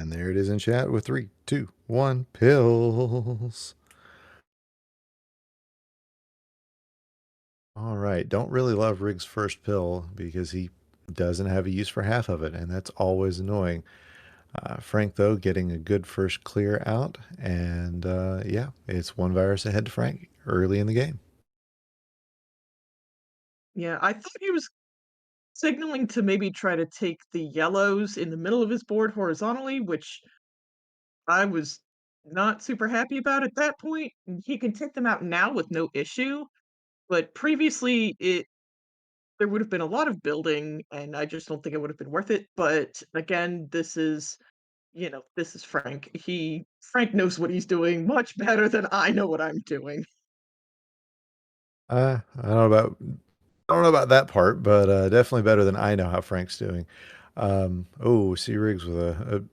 And there it is in chat with three, two, one, pills. All right. Don't really love Rig's first pill because he doesn't have a use for half of it, and that's always annoying. Frank, though, getting a good first clear out, and yeah, it's one virus ahead to Frank early in the game. Yeah, I thought he was signaling to maybe try to take the yellows in the middle of his board horizontally, which I was not super happy about at that point. He can take them out now with no issue, but previously it there would have been a lot of building, and I just don't think it would have been worth it. But again, this is Frank. Frank knows what he's doing much better than I know what I'm doing. I don't know about that part, but definitely better than I know how Frank's doing. Oh, C Riggs with a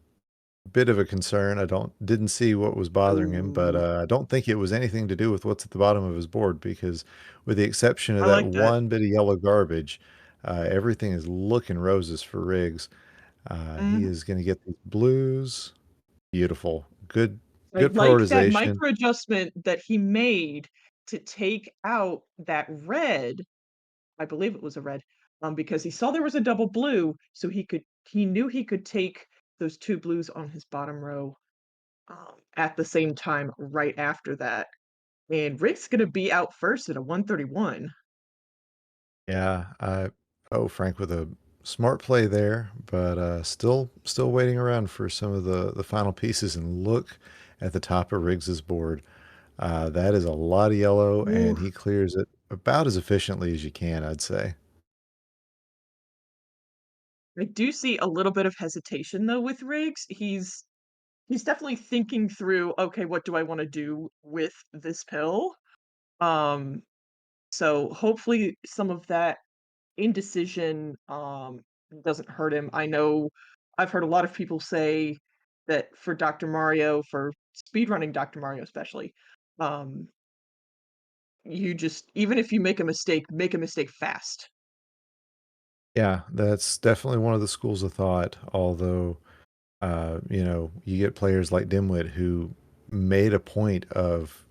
bit of a concern. I don't didn't see what was bothering him, but Ooh, I don't think it was anything to do with what's at the bottom of his board because, with the exception of I that like that. one bit of yellow garbage, everything is looking roses for Riggs. He Mhm. is going to get these blues. Beautiful, I good like that prioritization. micro adjustment that he made to take out that red. I believe it was a red, because he saw there was a double blue, so he knew he could take those 2 blues on his bottom row, at the same time right after that, and Rick's gonna be out first at a 131. Yeah, oh, Frank with a smart play there, but still waiting around for some of the final pieces. And look at the top of Riggs's board. That is a lot of yellow, Ooh, and he clears it about as efficiently as you can, I'd say. I do see a little bit of hesitation though with Riggs. He's definitely thinking through, "Okay, what do I wanna do with this pill?" Um, so hopefully some of that indecision, doesn't hurt him. I know I've heard a lot of people say that for Dr. Mario, for speedrunning Dr. Mario especially, um, you just even if you make a mistake fast. Yeah, that's definitely one of the schools of thought. Although, you get players like Dimwit who made a point of,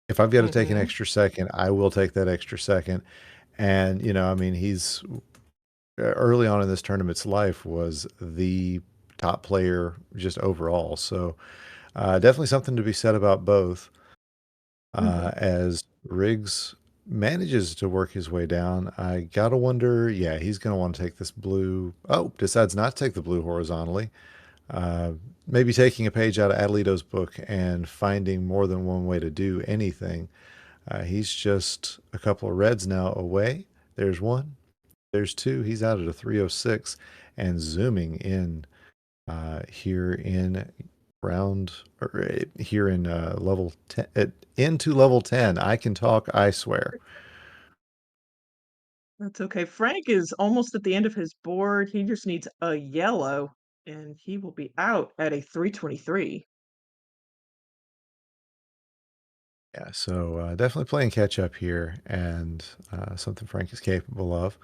if I've got to take an Mhm. extra second, I will take that extra second. And I mean, he's early on in this tournament's life was the top player just overall. So definitely something to be said about both. Mhm. As Riggs manages to work his way down, I gotta wonder. Yeah, he's gonna want to take this blue. Oh, decides not to take the blue horizontally. Uh, Maybe taking a page out of Adelito's book and finding more than one way to do anything. He's just a couple of reds now away. There's one. There's two. He's out at a 306 and zooming in here in round or here in level 10 into level 10. I can talk, I swear. That's okay. Frank is almost at the end of his board. He just needs a yellow, and he will be out at a 323. Yeah, so definitely playing catch up here and something Frank is capable of.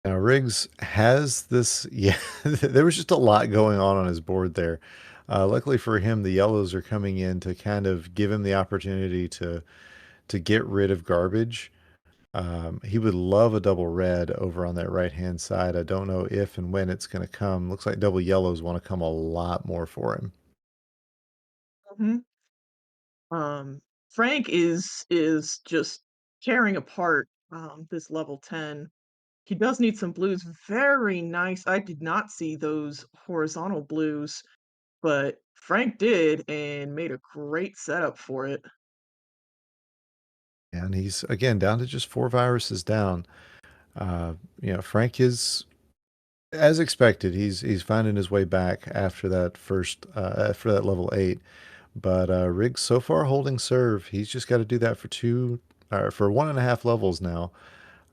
Now, Riggs has this. Yeah, there was just a lot going on his board there. Luckily for him, the yellows are coming in to kind of give him the opportunity to get rid of garbage. He would love a double red over on that right hand side. I don't know if and when it's going to come. Looks like double yellows want to come a lot more for him. Mhm. Um, Frank is just tearing apart, this level 10. He does need some blues. Very nice. I did not see those horizontal blues, but Frank did and made a great setup for it. And he's again down to just four viruses down. Frank is as expected. He's finding his way back after that first after that level 8. But Riggs so far holding serve. He's just got to do that for for 1.5 levels now.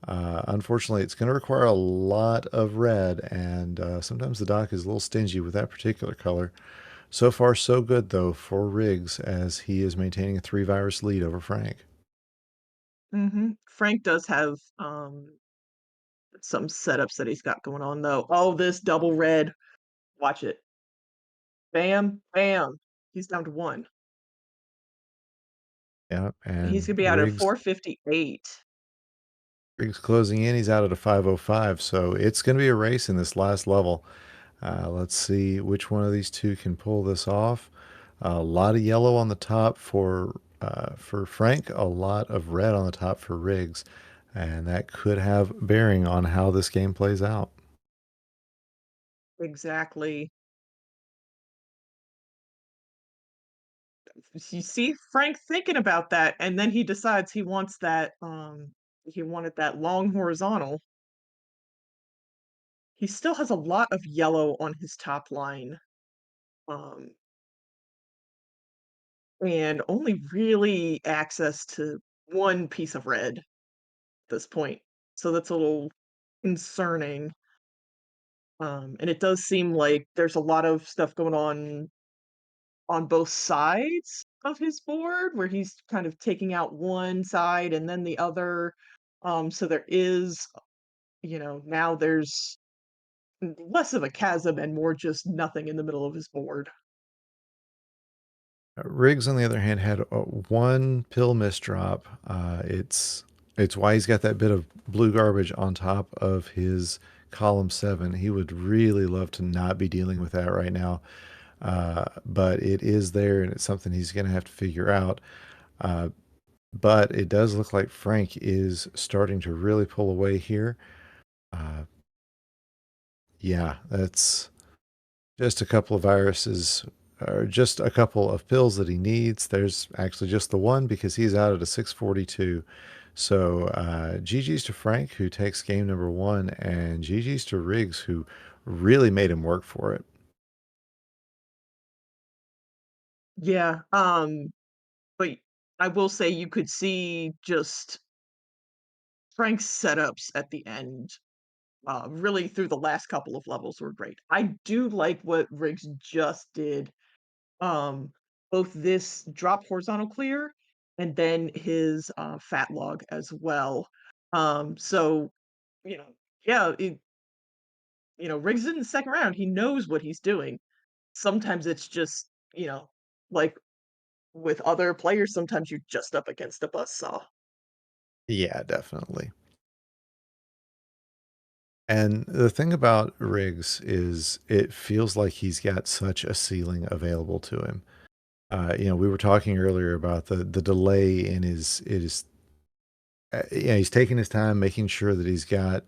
Unfortunately, it's going to require a lot of red, and sometimes the dock is a little stingy with that particular color. So far, so good though for Riggs as he is maintaining a 3 virus lead over Frank. Frank does have, some setups that he's got going on, though. Oh, this double red. Watch it. Bam, bam. He's down to 1. Yeah, He's and gonna be out at 458. Riggs closing in. He's out at a 505, so it's going to be a race in this last level. Let's see which one of these two can pull this off. A lot of yellow on the top for Frank, a lot of red on the top for Riggs, and that could have bearing on how this game plays out. Exactly. You see Frank thinking about that, and then he decides he wanted that long horizontal. He still has a lot of yellow on his top line, um, and only really access to 1 piece of red at this point. So that's a little concerning, and it does seem like there's a lot of stuff going on both sides of his board where he's kind of taking out one side and then the other. So there is, now there's less of a chasm and more just nothing in the middle of his board. Riggs, on the other hand, had one pill misdrop. It's why he's got that bit of blue garbage on top of his column 7. He would really love to not be dealing with that right now, but it is there, and it's something he's going to have to figure out. Uh, but it does look like Frank is starting to really pull away here. Uh, yeah, that's just a couple of viruses, or just a couple of pills that he needs. There's actually just the one because he's out at a 642. So GG's to Frank, who takes game number 1, and GG's to Riggs, who really made him work for it. Yeah, but I will say you could see just Frank's setups at the end, really through the last couple of levels were great. I do like what Riggs just did. Um, Both this drop horizontal clear and then his fat log as well. So you know, yeah, Riggs in the second round, he knows what he's doing. Sometimes it's just, like with other players, sometimes you're just up against a buzzsaw. Yeah, definitely. And the thing about Riggs is it feels like he's got such a ceiling available to him. We were talking earlier about the delay in his yeah, he's taking his time, making sure that he's got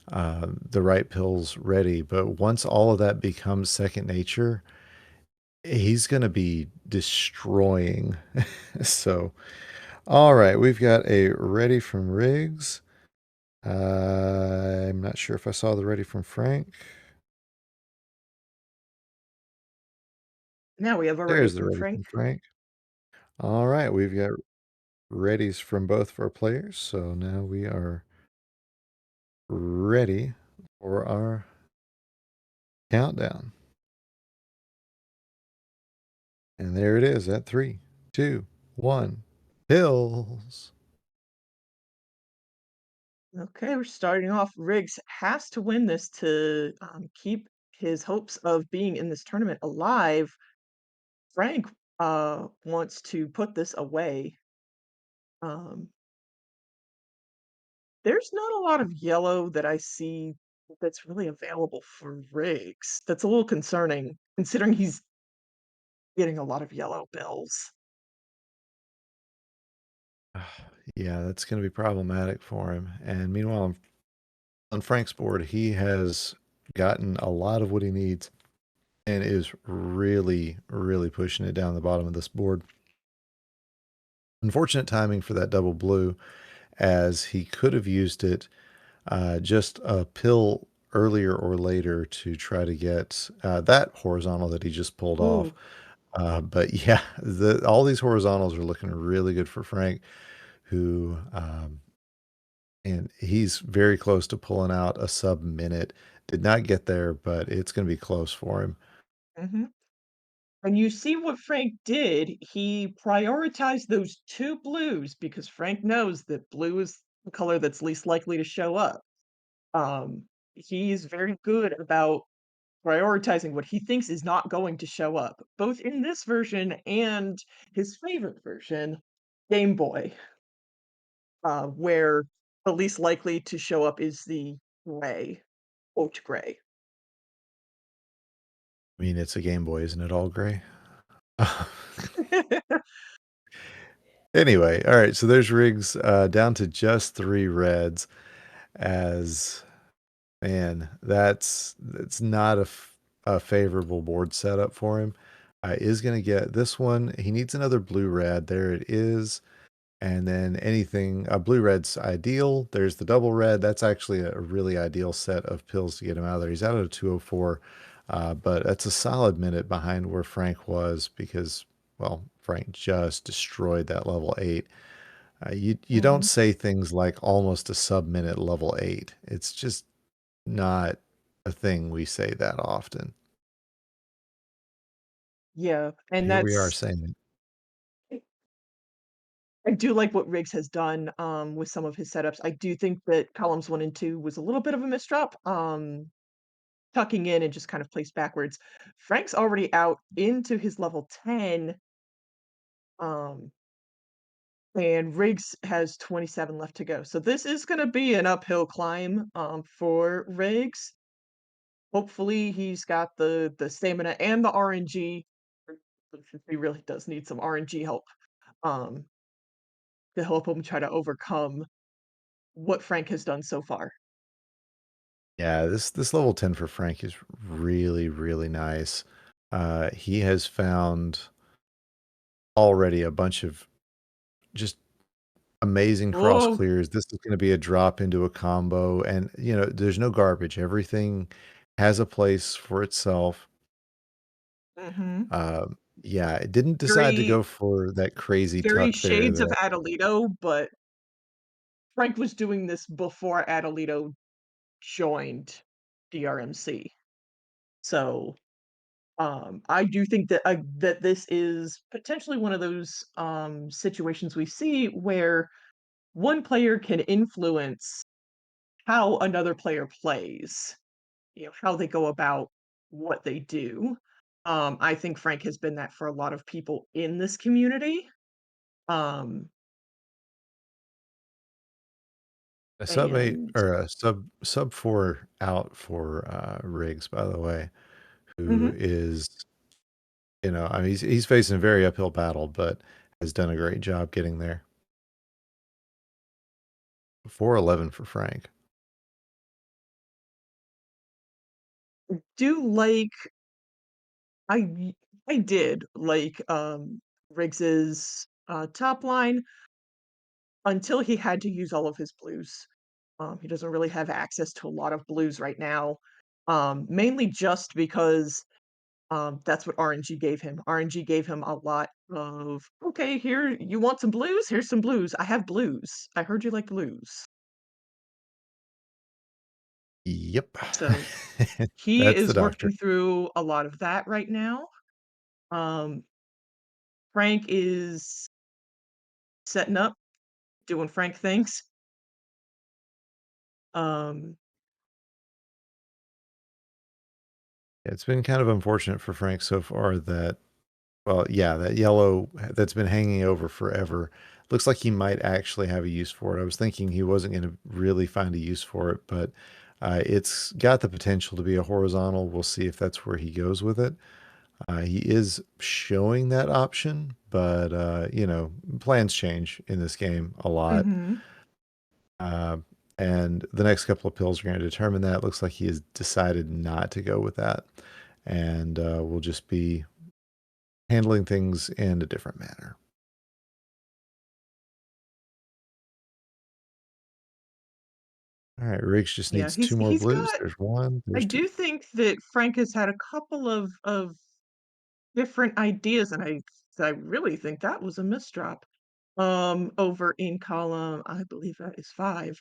the right pills ready. But once all of that becomes second nature, he's going to be destroying. So, all right, we've got a ready from Riggs. I'm not sure if I saw the ready from Frank. Now we have a ready There's the from ready Frank. from Frank. All right, we've got readies from both of our players. So now we are ready for our countdown. And there it is at 3, 2, 1. Pills. Okay, we're starting off. Riggs has to win this to keep his hopes of being in this tournament alive. Frank wants to put this away. Um, there's not a lot of yellow that I see that's really available for Riggs. That's a little concerning, considering he's getting a lot of yellow bills. Yeah, that's going to be problematic for him. And meanwhile, on Frank's board, he has gotten a lot of what he needs and is really, really pushing it down the bottom of this board. Unfortunate timing for that double blue, as he could have used it just a pill earlier or later to try to get that horizontal that he just pulled off. Ooh, But yeah, all these horizontals are looking really good for Frank, who and he's very close to pulling out a sub minute. Did not get there, but it's going to be close for him. mhm. And you see what Frank did, he prioritized those 2 blues because Frank knows that blue is the color that's least likely to show up. He's very good about prioritizing what he thinks is not going to show up, both in this version and his favorite version, Game Boy, where the least likely to show up is the gray, quote gray. I mean, it's a Game Boy, isn't it all gray? Anyway, all right, so there's Riggs, down to just 3 reds as man, that's not a favorable board setup for him. Is gonna get this one. He needs another blue red. There it is. And then anything blue red's ideal. There's the double red. That's actually a really ideal set of pills to get him out of there. He's out at a 204, but that's a solid minute behind where Frank was because, well, Frank just destroyed that level 8. You don't Mhm. say things like almost a sub minute level 8. It's just not a thing we say that often. Yeah, and Here we are that's saying it. I do like what Riggs has done, with some of his setups. I do think that columns 1 and 2 was a little bit of a misdrop, tucking in and just kind of placed backwards. Frank's already out into his level 10, um, and Riggs has 27 left to go. So this is gonna be an uphill climb, for Riggs. Hopefully, he's got the stamina and the RNG. He really does need some RNG help, um, to help him try to overcome what Frank has done so far. Yeah, this level 10 for Frank is really, really nice. He has found already a bunch of just amazing cross Oh, clears. This is gonna be a drop into a combo, and, there's no garbage. Everything has a place for itself. mhm. Yeah, it didn't decide to Very go for that crazy very tuck there shades of that Adelito, but Frank was doing this before Adelito joined DrMC. So, I do think that that this is potentially one of those, situations we see where one player can influence how another player plays, how they go about what they do. I think Frank has been that for a lot of people in this community. Um, a sub 8 and or a sub 4 out for, Riggs, by the way, who Mhm. is, I mean, he's facing a very uphill battle, but has done a great job getting there. 411 for Frank. do like I I did like Riggs's top line until he had to use all of his blues. He doesn't really have access to a lot of blues right now, mainly just because that's what RNG gave him. RNG gave him a lot of, okay, here, you want some blues? Here's some blues. I have blues. I heard you like blues. Yep. So he That's the is doctor. working through a lot of that right now. Um, Frank is setting up, doing Frank things. Um, It's been kind of unfortunate for Frank so far that, well, yeah, that yellow that's been hanging over forever. Looks like he might actually have a use for it. I was thinking he wasn't going to really find a use for it, but it's got the potential to be a horizontal. We'll see if that's where he goes with it. He is showing that option, but plans change in this game a lot. mhm. Uh, and the next couple of pills are going to determine that. It looks like he has decided not to go with that, and we'll just be handling things in a different manner. All right, Riggs just Yeah, needs 2 more he's blues. got There's 1, I there's 2. do think that Frank has had a couple of different ideas, and I really think that was a misdrop. Over in column, I believe that is 5.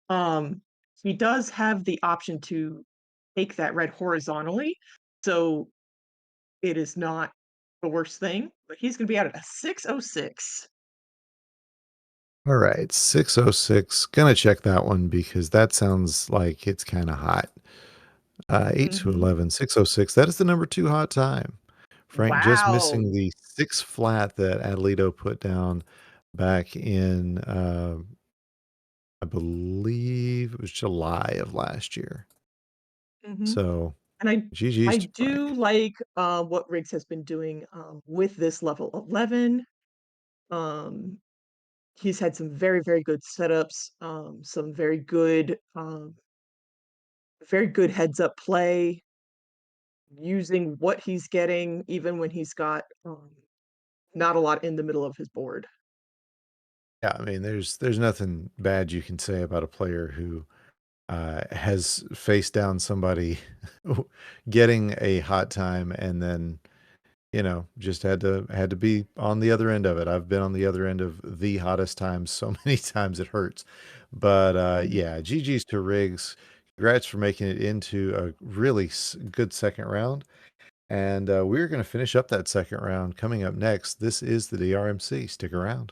Um, he does have the option to take that red horizontally, so it is not the worst thing, but he's gonna be out at a 606. All right, 606. Gonna check that one because that sounds like it's kind of hot. 8 to Mhm. 11, 606. That is the number 2 hot time. Frank just Wow. missing the 6 flat that Adelito put down back in, I believe it was July of last year. Mhm. So, And GG's I to do Frank. like, what Riggs has been doing, with this level 11. Um, he's had some very, very good setups, some very good heads up play, using what he's getting even when he's got, not a lot in the middle of his board. Yeah, I mean, there's nothing bad you can say about a player who, has faced down somebody getting a hot time and then, just had to be on the other end of it. I've been on the other end of the hottest times so many times it hurts. But, Mhm. yeah, GG's to Riggs. Congrats for making it into a really good second round. And we're going to finish up that second round coming up next. This is the DRMC. Stick around.